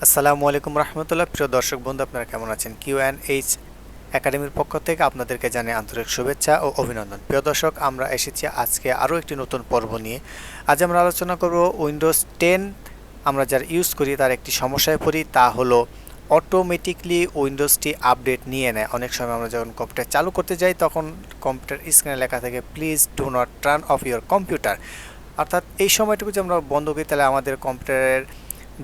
আসসালামু আলাইকুম রহমতুল্লাহ। প্রিয় দর্শক বন্ধু, আপনারা কেমন আছেন? কিউ&এইচ একাডেমির পক্ষ থেকে আপনাদেরকে জানাই আন্তরিক শুভেচ্ছা ও অভিনন্দন। প্রিয় দর্শক, আমরা এসেছি আজকে আরও একটি নতুন পর্ব নিয়ে। আজ আমরা আলোচনা করব উইন্ডোজ 10 আমরা যারা ইউজ করি তার একটি সমস্যায় পড়ি, তা হলো অটোমেটিকলি উইন্ডোজটি আপডেট নিয়ে নেয়। অনেক সময় আমরা যখন কম্পিউটার চালু করতে যাই তখন কম্পিউটার স্ক্রিনে লেখা থাকে please do not turn off your computer, অর্থাৎ এই সময়টুকু যে আমরা বন্ধ করি তাহলে আমাদের কম্পিউটারের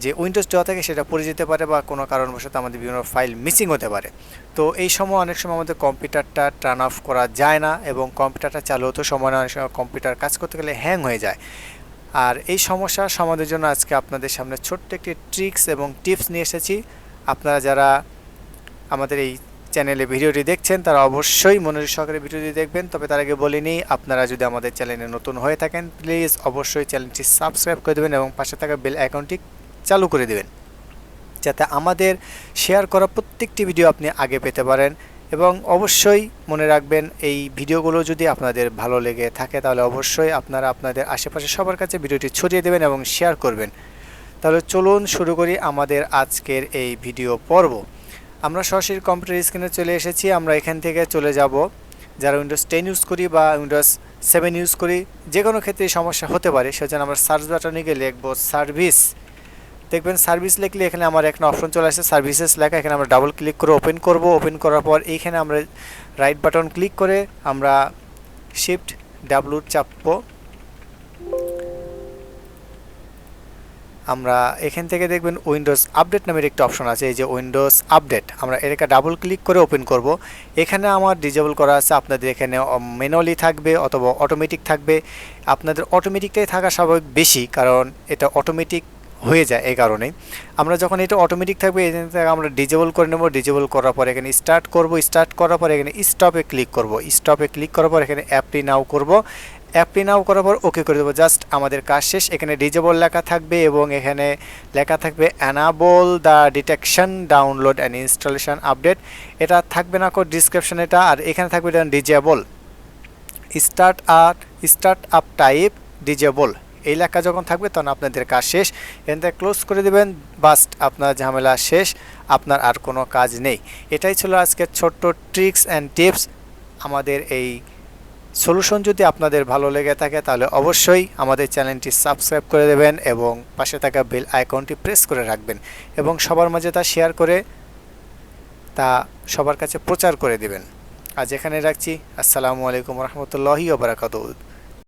যে উইন্ডোজ দেওয়া থাকে সেটা পড়ে যেতে পারে বা কোনো কারণবশত আমাদের বিভিন্ন ফাইল মিসিং হতে পারে। তো এই সময় অনেক সময় আমাদের কম্পিউটারটা টার্ন অফ করা যায় না এবং কম্পিউটারটা চালু হতে সময় না, অনেক সময় কম্পিউটার কাজ করতে গেলে হ্যাং হয়ে যায়। আর এই সমস্যার সমাধানের জন্য আজকে আপনাদের সামনে ছোট্ট একটি ট্রিক্স এবং টিপস নিয়ে এসেছি। আপনারা যারা আমাদের এই চ্যানেলে ভিডিওটি দেখছেন তারা অবশ্যই মনোযোগ সহকারে ভিডিওটি দেখবেন। তবে তার আগে বলে নিই, আপনারা যদি আমাদের চ্যানেলে নতুন হয়ে থাকেন প্লিজ অবশ্যই চ্যানেলটি সাবস্ক্রাইব করে দেবেন এবং পাশে থাকা বেল আইকনটি চালু করে দেবেন, যাতে আমাদের শেয়ার করা প্রত্যেকটি ভিডিও আপনি আগে পেতে পারেন। এবং অবশ্যই মনে রাখবেন, এই ভিডিওগুলো যদি আপনাদের ভালো লেগে থাকে তাহলে অবশ্যই আপনারা আপনাদের আশেপাশে সবার কাছে ভিডিওটি ছড়িয়ে দেবেন এবং শেয়ার করবেন। তাহলে চলুন শুরু করি আমাদের আজকের এই ভিডিও পর্ব। আমরা সরাসরি কম্পিউটার স্ক্রিনে চলে এসেছি। আমরা এখান থেকে চলে যাব, যারা উইন্ডোজ 10 ইউজ করি বা উইন্ডোজ 7 ইউজ করি, যে কোনো ক্ষেত্রে সমস্যা হতে পারে। সেজন্য আমরা সার্চ বাটনে গিয়ে লিখব সার্ভিস। দেখবেন সার্ভিস লিখলে এখানে আমার একটা অপশন চলে আসছে সার্ভিসেস লেখা। এখানে আমরা ডাবল ক্লিক করে ওপেন করব। ওপেন করার পর এইখানে আমরা রাইট বাটন ক্লিক করে আমরা শিফট ডাব্লু চাপবো। আমরা এখান থেকে দেখবেন উইন্ডোজ আপডেট নামের একটা অপশন আছে, এই যে উইন্ডোজ আপডেট। আমরা এর একটা ডাবল ক্লিক করে ওপেন করব। এখানে আমার ডিজেবল করা আছে, আপনাদের এখানে ম্যানুয়ালি থাকবে অথবা অটোমেটিক থাকবে। আপনাদের অটোমেটিকটাই থাকা স্বাভাবিক বেশি, কারণ এটা অটোমেটিক হয়ে যায়। এই কারণেই আমরা যখন এটা অটোমেটিক থাকবে এখান থেকে আমরা ডিজেবল করে নেব। ডিজেবল করার পর এখানে স্টার্ট করব। স্টার্ট করার পর এখানে স্টপে ক্লিক করব। স্টপে ক্লিক করার পর এখানে অ্যাপটি নাও করব। অ্যাপটি নাও করার পর ওকে করে দেবো। জাস্ট আমাদের কাজ শেষ। এখানে ডিজেবল লেখা থাকবে এবং এখানে লেখা থাকবে enable the detection download and installation update. এটা থাকবে না ডিসক্রিপশন এটা, আর এখানে থাকবে এটা disable start up type disable. এই লেখা যখন থাকবে তখন আপনাদের কাজ শেষ। এখান থেকে ক্লোজ করে দেবেন, বাস্ট আপনার ঝামেলা শেষ, আপনার আর কোনো কাজ নেই। এটাই ছিল আজকের ছোট্ট ট্রিক্স অ্যান্ড টিপস। আমাদের এই সলিউশন যদি আপনাদের ভালো লেগে থাকে তাহলে অবশ্যই আমাদের চ্যানেলটি সাবস্ক্রাইব করে দেবেন এবং পাশে থাকা বেল আইকনটি প্রেস করে রাখবেন এবং সবার মাঝে তা শেয়ার করে তা সবার কাছে প্রচার করে দেবেন। আজ এখানে রাখছি। আসসালামু আলাইকুম রহমতুল্লাহি ওয়া বারাকাতুহু।